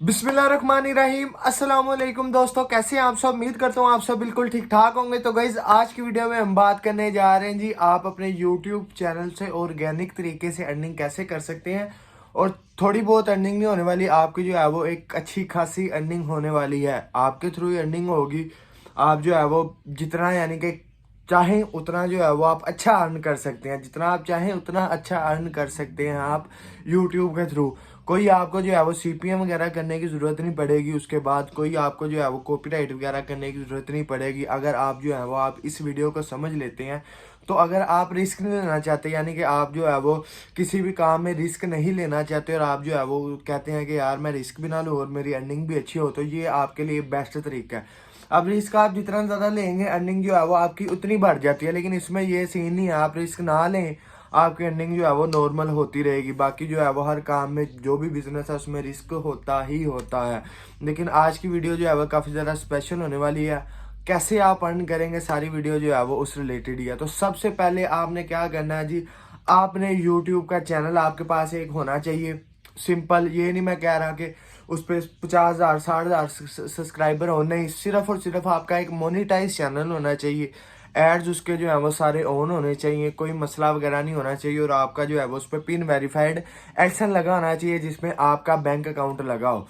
बिस्मिल्लाहिर्रहमानिर्रहीम। अस्सलाम वालेकुम दोस्तों, कैसे हैं आप सब। उम्मीद करता हूँ आप सब बिल्कुल ठीक ठाक होंगे। तो गाइज आज की वीडियो में हम बात करने जा रहे हैं जी, आप अपने यूट्यूब चैनल से ऑर्गेनिक तरीके से अर्निंग कैसे कर सकते हैं। और थोड़ी बहुत अर्निंग नहीं होने वाली, आपकी जो है वो एक अच्छी खासी अर्निंग होने वाली है। आपके थ्रू ही अर्निंग होगी। आप जो है वो जितना यानी कि चाहें उतना जो है वो आप अच्छा अर्न कर सकते हैं। जितना आप चाहें उतना अच्छा अर्न कर सकते हैं आप यूट्यूब के थ्रू। कोई आपको जो है वो सीपीएम वगैरह करने की ज़रूरत नहीं पड़ेगी। उसके बाद कोई आपको जो है वो कॉपीराइट वगैरह करने की ज़रूरत नहीं पड़ेगी। अगर आप जो है वो आप इस वीडियो को समझ लेते हैं तो अगर आप रिस्क नहीं लेना चाहते, यानी कि आप जो है वो किसी भी काम में रिस्क नहीं लेना चाहते और आप जो है वो कहते हैं कि यार मैं रिस्क भी ना लूँ और मेरी अर्निंग भी अच्छी हो, तो ये आपके लिए बेस्ट तरीका है। अब रिस्क आप जितना ज़्यादा लेंगे अर्निंग जो है वो आपकी उतनी बढ़ जाती है, लेकिन इसमें ये सीन नहीं है। आप रिस्क ना लें, आपकी अर्निंग जो है वो नॉर्मल होती रहेगी। बाकी जो है वो हर काम में जो भी बिजनेस है उसमें रिस्क होता ही होता है। लेकिन आज की वीडियो जो है वो काफ़ी ज़्यादा स्पेशल होने वाली है। कैसे आप अर्न करेंगे, सारी वीडियो जो है वो उस रिलेटेड ही है। तो सबसे पहले आपने क्या करना है जी, आपने यूट्यूब का चैनल आपके पास एक होना चाहिए। सिंपल, ये नहीं मैं कह रहा कि उस पर 50,000 60,000 सब्सक्राइबर हो, नहीं, सिर्फ और सिर्फ आपका एक मोनेटाइज चैनल होना चाहिए। एड्स उसके जो है वो सारे ऑन होने चाहिए, कोई मसला वगैरह नहीं होना चाहिए। और आपका जो है वो उस पर पिन वेरीफाइड एक्शन लगा होना चाहिए जिसमें आपका बैंक अकाउंट लगा हो।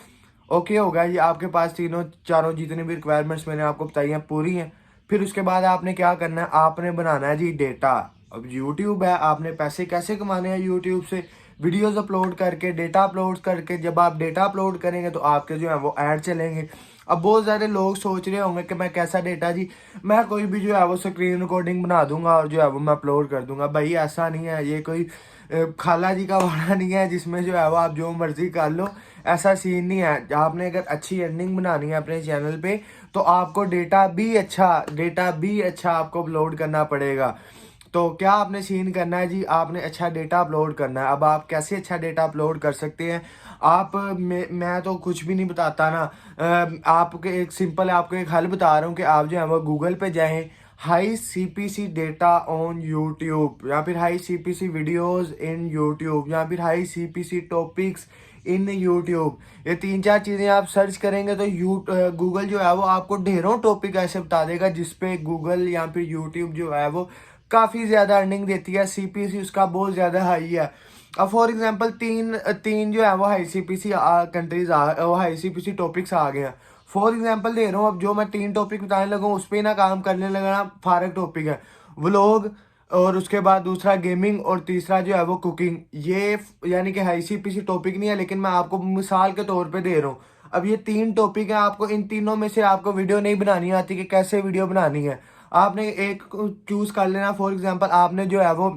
ओके होगा, ये आपके पास तीनों चारों जितनी भी रिक्वायरमेंट्स मैंने आपको बताई हैं पूरी हैं। फिर उसके बाद आपने क्या करना है, आपने बनाना है जी डेटा। अब यूट्यूब है, आपने पैसे कैसे कमाने हैं यूट्यूब से, वीडियोस अपलोड करके, डेटा अपलोड करके। जब आप डेटा अपलोड करेंगे तो आपके जो है वो ऐड चलेंगे। अब बहुत सारे लोग सोच रहे होंगे कि मैं कैसा डेटा जी, मैं कोई भी जो है वो स्क्रीन रिकॉर्डिंग बना दूंगा और जो है वो मैं अपलोड कर दूंगा। भाई ऐसा नहीं है, ये कोई खाला जी का वाड़ा नहीं है जिसमें जो है वो आप जो मर्जी कर लो। ऐसा सीन नहीं है। आपने अगर अच्छी अर्निंग बनानी है अपने चैनल पे तो आपको डेटा भी अच्छा आपको अपलोड करना पड़ेगा। तो क्या आपने सीन करना है जी, आपने अच्छा डेटा अपलोड करना है। अब आप कैसे अच्छा डेटा अपलोड कर सकते हैं, आप मैं तो कुछ भी नहीं बताता ना। आपके एक सिंपल आपको एक हल बता रहा हूँ कि आप जो है वो गूगल पे जाएं, high CPC data on YouTube, या फिर high CPC videos in YouTube, या फिर high CPC topics in YouTube. ये तीन चार चीज़ें आप सर्च करेंगे तो गूगल जो है वो आपको ढेरों टॉपिक ऐसे बता देगा जिसपे गूगल या फिर यूट्यूब जो है वो काफ़ी ज़्यादा अर्निंग देती है। सीपीसी उसका बहुत ज़्यादा हाई है। अब फॉर एग्जांपल तीन तीन जो है वो high CPC countries high CPC topics आ गए हैं। फॉर एग्जांपल दे रहा हूँ, अब जो मैं तीन टॉपिक बताने लगा हूँ उस पर ना काम करने लगा, फारक टॉपिक है व्लॉग, और उसके बाद दूसरा गेमिंग, और तीसरा जो है वो कुकिंग। ये यानी कि हाई सीपीसी टॉपिक नहीं है, लेकिन मैं आपको मिसाल के तौर पे दे रहा हूँ। अब ये तीन टॉपिक है, आपको इन तीनों में से आपको वीडियो नहीं बनानी आती कि कैसे वीडियो बनानी है, आपने एक चूज कर लेना। फॉर एग्जांपल आपने जो है वो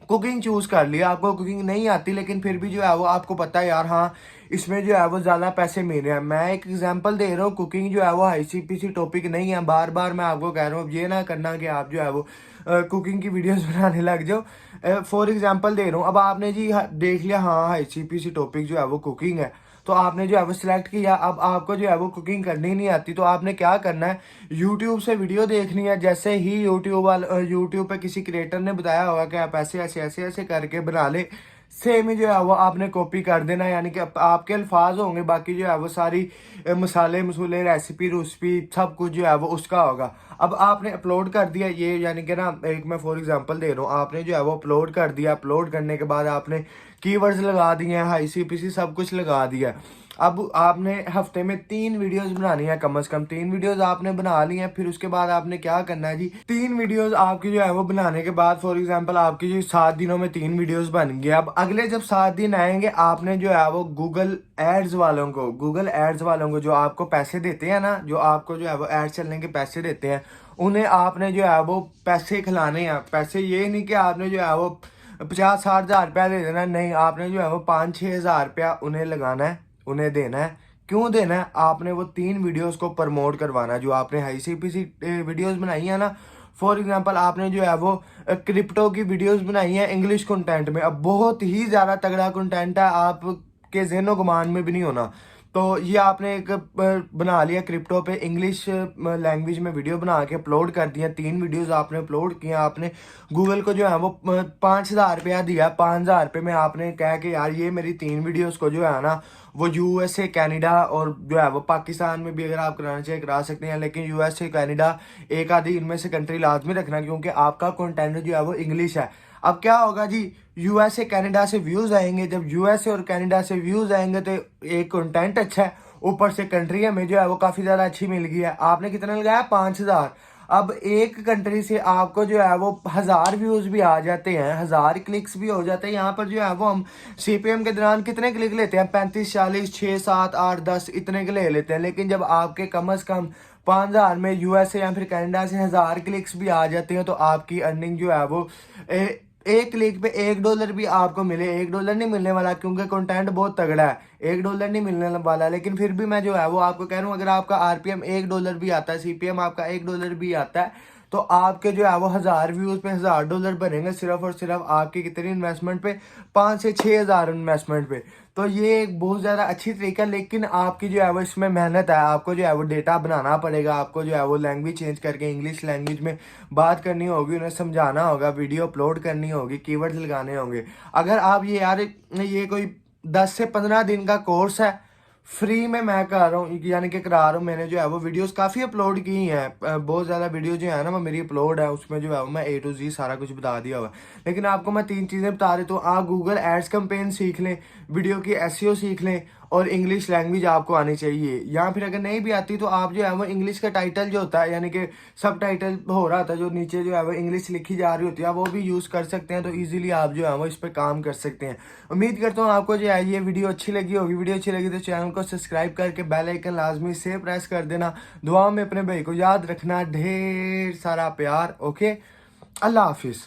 कुकिंग चूज कर लिया, आपको कुकिंग नहीं आती लेकिन फिर भी जो है वो आपको पता है यार हाँ इसमें जो है वो ज़्यादा पैसे मिल रहे हैं। मैं एक एग्जांपल दे रहा हूँ, कुकिंग जो है वो आईसीपीसी टॉपिक नहीं है। बार बार मैं आपको कह रहा हूँ, अब ये ना करना कि आप जो है वो कुकिंग की वीडियोस बनाने लग जाओ। फॉर एग्जांपल दे रहा हूँ, अब आपने जी देख लिया हाँ आईसीपीसी टॉपिक जो है वो कुकिंग है, तो आपने जो है वो सिलेक्ट किया। अब आपको जो है वो कुकिंग करनी नहीं आती, तो आपने क्या करना है, यूट्यूब से वीडियो देखनी है। जैसे ही यूट्यूब पे किसी क्रिएटर ने बताया होगा कि आप ऐसे ऐसे ऐसे ऐसे करके बना ले, सेम ही जो है वो आपने कॉपी कर देना। यानी कि आपके अल्फाज होंगे, बाकी जो है वो सारी मसाले मसूले रेसिपी सब कुछ जो है वो उसका होगा। अब आपने अपलोड कर दिया ये, यानी कि ना एक मैं फॉर एग्जांपल दे रहा हूँ, आपने जो है वो अपलोड कर दिया। अपलोड करने के बाद आपने कीवर्ड्स लगा दिए हैं, हाई सीपीसी सब कुछ लगा दिया। अब आपने हफ्ते में 3 वीडियोस बनानी है, कम से कम 3 वीडियोस आपने बना ली हैं। फिर उसके बाद आपने क्या करना है जी, 3 वीडियोस आपकी जो है वो बनाने के बाद फॉर एग्जांपल आपकी जो 7 दिनों में 3 वीडियोस बन गई। अब अगले जब 7 दिन आएंगे, आपने जो है वो गूगल एड्स वालों को जो आपको पैसे देते हैं ना, जो आपको जो है वो एड चलने के पैसे देते हैं, उन्हें आपने जो है वो पैसे खिलाने हैं। पैसे ये नहीं कि आपने जो है वो 50-60 हज़ार रुपया दे देना, नहीं, आपने जो है वो 5-6 हज़ार रुपया उन्हें लगाना है, उन्हें देना है। क्यों देना है, आपने वो 3 वीडियोस को प्रमोट करवाना है जो आपने हाई सीपीसी वीडियोस बनाई है ना। फॉर एग्जांपल आपने जो है वो क्रिप्टो की वीडियोस बनाई है इंग्लिश कंटेंट में। अब बहुत ही ज़्यादा तगड़ा कंटेंट है, आपके ज़हनो गुमान में भी नहीं होना। तो ये आपने एक बना लिया क्रिप्टो पे, इंग्लिश लैंग्वेज में वीडियो बना के अपलोड कर दिया। 3 वीडियोस आपने अपलोड किया। आपने गूगल को जो है वो 5,000 रुपया दिया। 5,000 रुपये में आपने कहा कि यार ये मेरी 3 वीडियोस को जो है ना वो यूएसए, कनाडा और जो है वो पाकिस्तान में भी अगर आप कराना चाहिए करा सकते हैं, लेकिन यूएसए, कनाडा एक आधी इनमें से कंट्री लाजमी रखना, क्योंकि आपका कंटेंट जो है वो इंग्लिश है। अब क्या होगा जी, यूएसए कनाडा से व्यूज आएंगे। जब यूएसए और कनाडा से व्यूज आएंगे तो एक कंटेंट अच्छा है, ऊपर से कंट्री हमें जो है वो काफी ज्यादा अच्छी मिल गई है। आपने कितना लगाया? 5,000। अब एक कंट्री से आपको जो है वो 1,000 व्यूज भी आ जाते हैं, 1,000 क्लिक्स भी हो जाते हैं। यहाँ पर जो है वो हम सीपीएम के दौरान कितने क्लिक लेते हैं? 35, 40, 6, 7, 8, 10 इतने के ले लेते हैं। लेकिन जब आपके कम से कम 5,000 में यूएसए या फिर कनाडा से 1,000 क्लिक्स भी आ जाते हैं तो आपकी अर्निंग जो है वो एक क्लिक पे $1 भी आपको मिले। $1 नहीं मिलने वाला, क्योंकि कंटेंट बहुत तगड़ा है। $1 नहीं मिलने वाला, लेकिन फिर भी मैं जो है वो आपको कह रहा हूँ, अगर आपका आरपीएम $1 भी आता है, सीपीएम आपका $1 भी आता है, तो आपके जो है वो 1,000 व्यूज पे $1,000 बनेंगे सिर्फ और सिर्फ आपकी कितनी इन्वेस्टमेंट पे? 5 से 6,000 इन्वेस्टमेंट पे। तो ये एक बहुत ज़्यादा अच्छी तरीका है, लेकिन आपकी जो है वो इसमें मेहनत है। आपको जो है वो डेटा बनाना पड़ेगा, आपको जो है वो लैंग्वेज चेंज करके इंग्लिश लैंग्वेज में बात करनी होगी, उन्हें समझाना होगा, वीडियो अपलोड करनी होगी, कीवर्ड्स लगाने होंगे। अगर आप ये कोई 10 से 15 दिन का कोर्स है, फ्री में मैं कर रहा हूँ, यानी कि करा रहा हूँ। मैंने जो है वो वीडियोस काफ़ी अपलोड की हैं, बहुत ज़्यादा वीडियो जो है ना वो मेरी अपलोड है, उसमें जो है वो मैं A to Z सारा कुछ बता दिया हुआ है। लेकिन आपको मैं 3 चीज़ें बता रही, तो आप गूगल एड्स कैंपेन सीख लें, वीडियो की एसईओ सीख लें, और इंग्लिश लैंग्वेज आपको आनी चाहिए। या फिर अगर नहीं भी आती तो आप जो है वो इंग्लिश का टाइटल जो होता है, यानी कि सब टाइटल हो रहा था जो नीचे जो है वो इंग्लिश लिखी जा रही होती है, वो भी यूज़ कर सकते हैं। तो इजीली आप जो है वो इस पर काम कर सकते हैं। उम्मीद करता हूँ आपको जो है ये वीडियो अच्छी लगी होगी। वीडियो अच्छी लगी तो चैनल को सब्सक्राइब करके बेल आइकन लाजमी से प्रेस कर देना। दुआ में अपने भाई को याद रखना। ढेर सारा प्यार। ओके, अल्लाह हाफिज़।